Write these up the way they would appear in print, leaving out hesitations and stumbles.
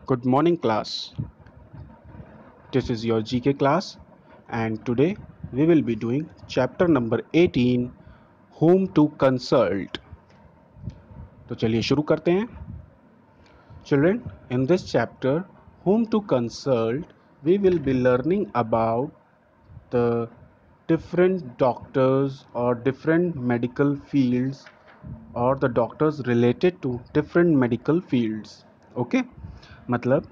Good morning, class. This is your GK class, and today we will be doing chapter number 18 Whom to Consult. तो चलिए शुरू करते हैं. Children, in this chapter Whom to Consult, we will be learning about the different doctors or different medical fields or the doctors related to different medical fields. Okay, मतलब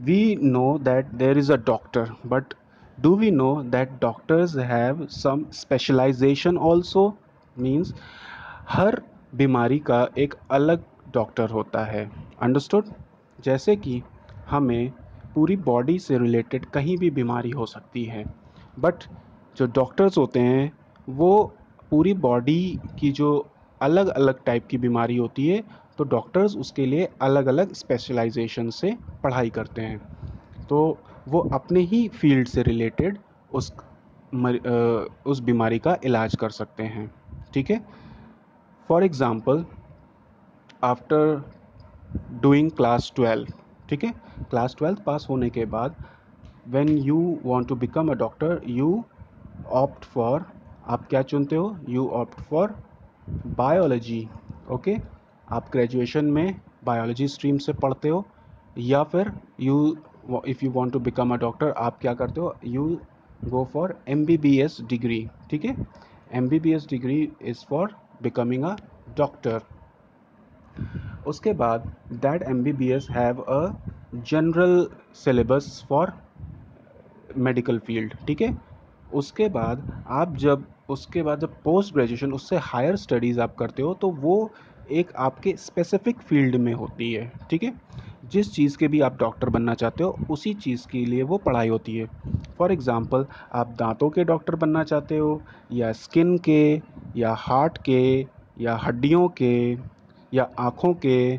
we know that there is a doctor, but do we know that doctors have some specialization also? Means हर बीमारी का एक अलग doctor होता है. Understood? जैसे कि हमें पूरी बॉडी से रिलेटेड कहीं भी बीमारी हो सकती है, बट जो डॉक्टर्स होते हैं वो पूरी बॉडी की जो अलग अलग टाइप की बीमारी होती है, तो डॉक्टर्स उसके लिए अलग अलग स्पेशलाइजेशन से पढ़ाई करते हैं. तो वो अपने ही फील्ड से रिलेटेड उस बीमारी का इलाज कर सकते हैं. ठीक है. For example, after doing class 12, ठीक है, क्लास 12 पास होने के बाद when you want to become a doctor, you opt for, आप क्या चुनते हो? You opt for biology. Okay, आप ग्रेजुएशन में बायोलॉजी स्ट्रीम से पढ़ते हो, या फिर if you want to become a doctor, आप क्या करते हो? You go for MBBS degree. ठीक है, MBBS degree is for becoming a doctor. उसके बाद that MBBS have a general syllabus for medical field. ठीक है. उसके बाद जब पोस्ट ग्रेजुएशन, उससे हायर स्टडीज़ आप करते हो, तो वो एक आपके स्पेसिफिक फील्ड में होती है. ठीक है. जिस चीज़ के भी आप डॉक्टर बनना चाहते हो, उसी चीज़ के लिए वो पढ़ाई होती है. फॉर एग्ज़ाम्पल, आप दांतों के डॉक्टर बनना चाहते हो, या स्किन के, या हार्ट के, या हड्डियों के, या आँखों के,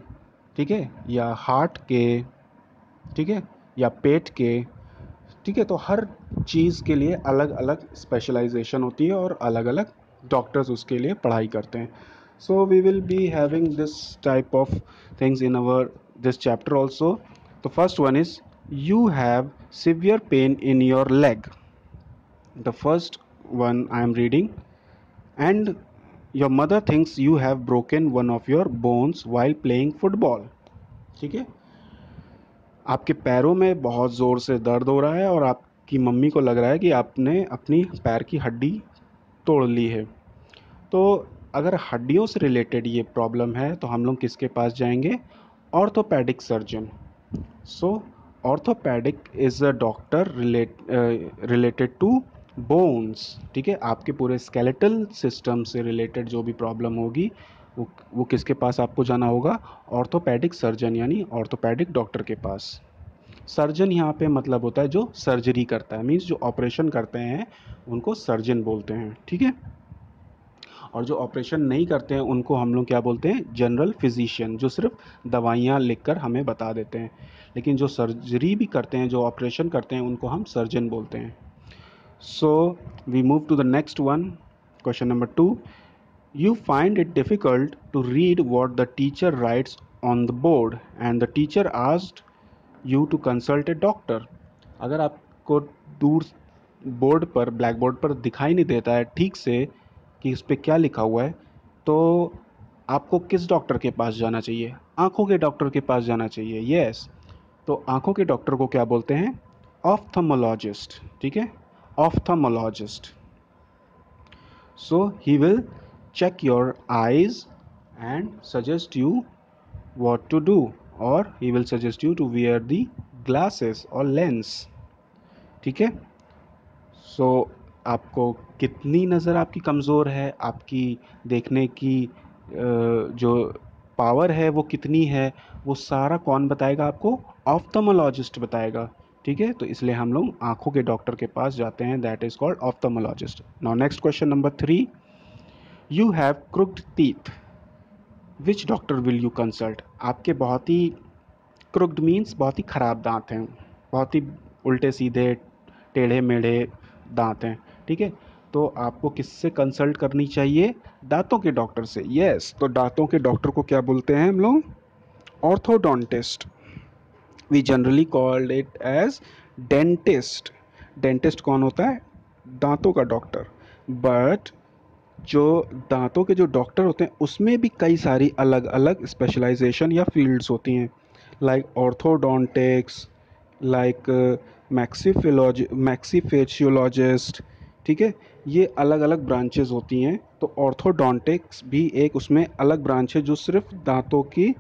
ठीक है, या हार्ट के, ठीक है, या पेट के. ठीक है. तो हर चीज़ के लिए अलग अलग स्पेशलाइजेशन होती है और अलग अलग डॉक्टर्स उसके लिए पढ़ाई करते हैं. So we will be having this type of things in our this chapter also. The first one is you have severe pain in your leg. The first one I am reading. And your mother thinks you have broken one of your bones while playing football. ठीक है. आपके पैरों में बहुत ज़ोर से दर्द हो रहा है और आपकी मम्मी को लग रहा है कि आपने अपनी पैर की हड्डी तोड़ ली है. तो अगर हड्डियों से रिलेटेड ये प्रॉब्लम है, तो हम लोग किसके पास जाएंगे? Orthopaedic surgeon. So orthopaedic is a doctor related to bones. ठीक है. आपके पूरे स्केलेटल सिस्टम से रिलेटेड जो भी प्रॉब्लम होगी, वो किसके पास आपको जाना होगा? ऑर्थोपेडिक सर्जन, यानी ऑर्थोपेडिक डॉक्टर के पास. सर्जन यहाँ पे मतलब होता है जो सर्जरी करता है, मीन्स जो ऑपरेशन करते हैं उनको सर्जन बोलते हैं. ठीक है. और जो ऑपरेशन नहीं करते हैं उनको हम लोग क्या बोलते हैं? जनरल फिजिशियन, जो सिर्फ दवाइयाँ लिखकर हमें बता देते हैं. लेकिन जो सर्जरी भी करते हैं, जो ऑपरेशन करते हैं, उनको हम सर्जन बोलते हैं. So we move to the next one. Question number 2. You find it difficult to read what the teacher writes on the board and the teacher asked you to consult a doctor. अगर आपको दूर board पर, black board पर दिखाई नहीं देता है ठीक से कि इस पे क्या लिखा हुआ है, तो आपको किस डॉक्टर के पास जाना चाहिए? आँखों के डॉक्टर के पास जाना चाहिए. यस. तो आँखों के डॉक्टर को क्या बोलते हैं? ऑफ्थल्मोलॉजिस्ट. ठीक है, ophthalmologist. So he will check your eyes and suggest you what to do, or he will suggest you to wear the glasses or lens. ठीक है. So आपको कितनी नज़र आपकी कमज़ोर है, आपकी देखने की जो पावर है वो कितनी है, वो सारा कौन बताएगा आपको? ऑफ्थल्मोलॉजिस्ट बताएगा. ठीक है. तो इसलिए हम लोग आँखों के डॉक्टर के पास जाते हैं. That is called ophthalmologist. Now next question number 3. You have crooked teeth. Which doctor will you consult? आपके बहुत ही crooked means बहुत ही ख़राब दांत हैं, बहुत ही उल्टे सीधे टेढ़े मेढ़े दांत हैं. ठीक है. तो आपको किससे कंसल्ट करनी चाहिए? दांतों के डॉक्टर से. यस. तो दांतों के डॉक्टर को क्या बोलते हैं हम लोग? Orthodontist. We generally called it as dentist. Dentist कौन होता है? दांतों का डॉक्टर। बट जो दांतों के जो डॉक्टर होते हैं उसमें भी कई सारी अलग अलग स्पेशलाइजेशन या फील्ड्स होती हैं, लाइक ऑर्थोडोंटिक्स, लाइक मैक्सीफेशियोलॉजिस्ट। ठीक है, ये अलग अलग ब्रांचेस होती हैं। तो ऑर्थोडोंटिक्स भी एक उसमें अलग ब्रांच है जो सिर्फ दांतों की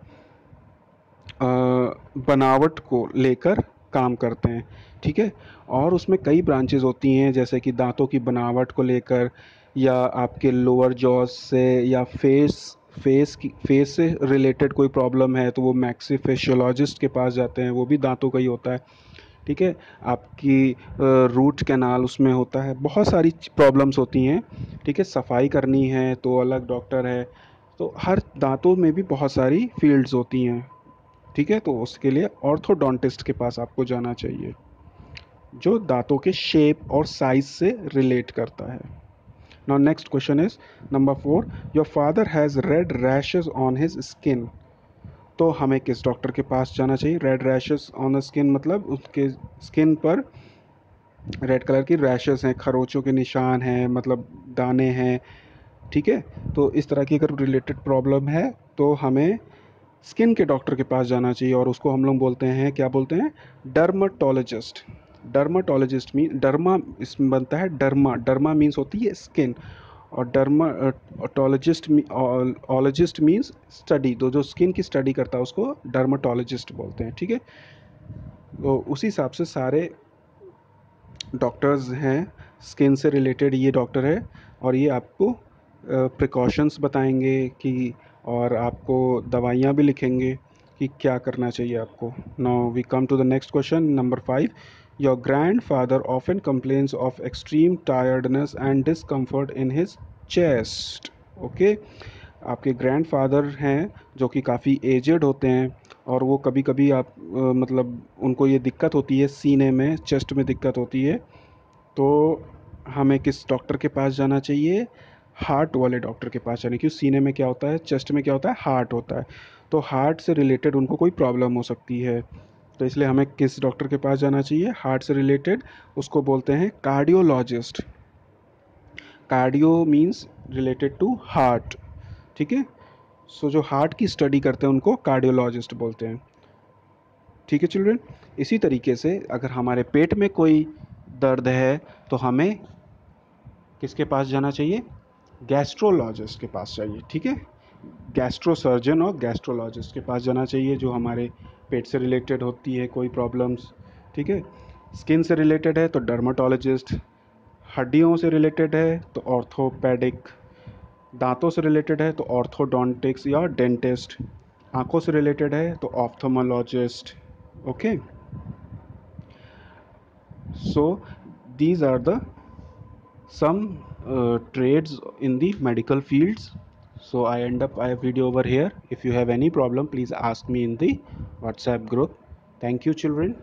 बनावट को लेकर काम करते हैं। ठीक है, और उसमें कई ब्रांचेस होती हैं जैसे कि दांतों की बनावट को लेकर, या आपके लोअर जॉज से, या फेस से रिलेटेड कोई प्रॉब्लम है तो वो मैक्सीफेशियोलॉजिस्ट के पास जाते हैं, वो भी दांतों का ही होता है। ठीक है, आपकी रूट कैनाल उसमें होता है, बहुत सारी प्रॉब्लम्स होती हैं। ठीक है, सफाई करनी है तो अलग डॉक्टर है। तो हर दांतों में भी बहुत सारी फील्ड्स होती हैं। ठीक है, तो उसके लिए ऑर्थोडोंटिस्ट के पास आपको जाना चाहिए जो दांतों के शेप और साइज से रिलेट करता है। Now next question is number 4, your father has red rashes on his skin. तो हमें किस डॉक्टर के पास जाना चाहिए? Red rashes on the skin मतलब उसके स्किन पर रेड कलर की रैशेस हैं, खरोचों के निशान हैं, मतलब दाने हैं। ठीक है, तो इस तरह की अगर रिलेटेड प्रॉब्लम है तो हमें स्किन के डॉक्टर के पास जाना चाहिए, और उसको हम लोग बोलते हैं, क्या बोलते हैं? डर्माटोलॉजिस्ट। डर्माटोलॉजिस्ट मीन डर्मा इसमें बनता है डर्मा, डर्मा मीन्स होती है स्किन, और डर्माटोलॉजिस्ट ओलॉजिस्ट मीन्स स्टडी, तो जो स्किन की स्टडी करता है उसको डर्माटोलॉजिस्ट बोलते हैं। ठीक है, तो उसी हिसाब से सारे डॉक्टर्स हैं, स्किन से रिलेटेड ये डॉक्टर है, और ये आपको प्रिकॉशंस बताएंगे कि, और आपको दवाइयाँ भी लिखेंगे कि क्या करना चाहिए आपको। Now we come to the next question number 5, your grandfather often complains of extreme tiredness and discomfort in his chest. Okay, आपके ग्रैंडफादर हैं जो कि काफ़ी एजेड होते हैं, और वो कभी कभी मतलब उनको ये दिक्कत होती है सीने में, चेस्ट में दिक्कत होती है। तो हमें किस डॉक्टर के पास जाना चाहिए? हार्ट वाले डॉक्टर के पास जाना, क्योंकि सीने में क्या होता है, चेस्ट में क्या होता है, हार्ट होता है। तो हार्ट से रिलेटेड उनको कोई प्रॉब्लम हो सकती है, तो इसलिए हमें किस डॉक्टर के पास जाना चाहिए हार्ट से रिलेटेड? उसको बोलते हैं cardiologist. Cardio means related to heart. ठीक है, सो जो हार्ट की स्टडी करते हैं उनको कार्डियोलॉजिस्ट बोलते हैं। ठीक है चिल्ड्रन, इसी तरीके से अगर हमारे पेट में कोई दर्द है तो हमें किसके पास जाना चाहिए? गैस्ट्रोलॉजिस्ट के पास चाहिए। ठीक है, गैस्ट्रो सर्जन और गैस्ट्रोलॉजिस्ट के पास जाना चाहिए जो हमारे पेट से रिलेटेड होती है कोई प्रॉब्लम्स। ठीक है, स्किन से रिलेटेड है तो डर्माटोलॉजिस्ट, हड्डियों से रिलेटेड है तो ऑर्थोपेडिक, दांतों से रिलेटेड है तो ऑर्थोडोंटिक्स या डेंटिस्ट, आंखों से रिलेटेड है तो ophthalmologist. Okay, so these are the some trades in the medical fields. So I end up my video over here. If you have any problem, please ask me in the WhatsApp group. Thank you children.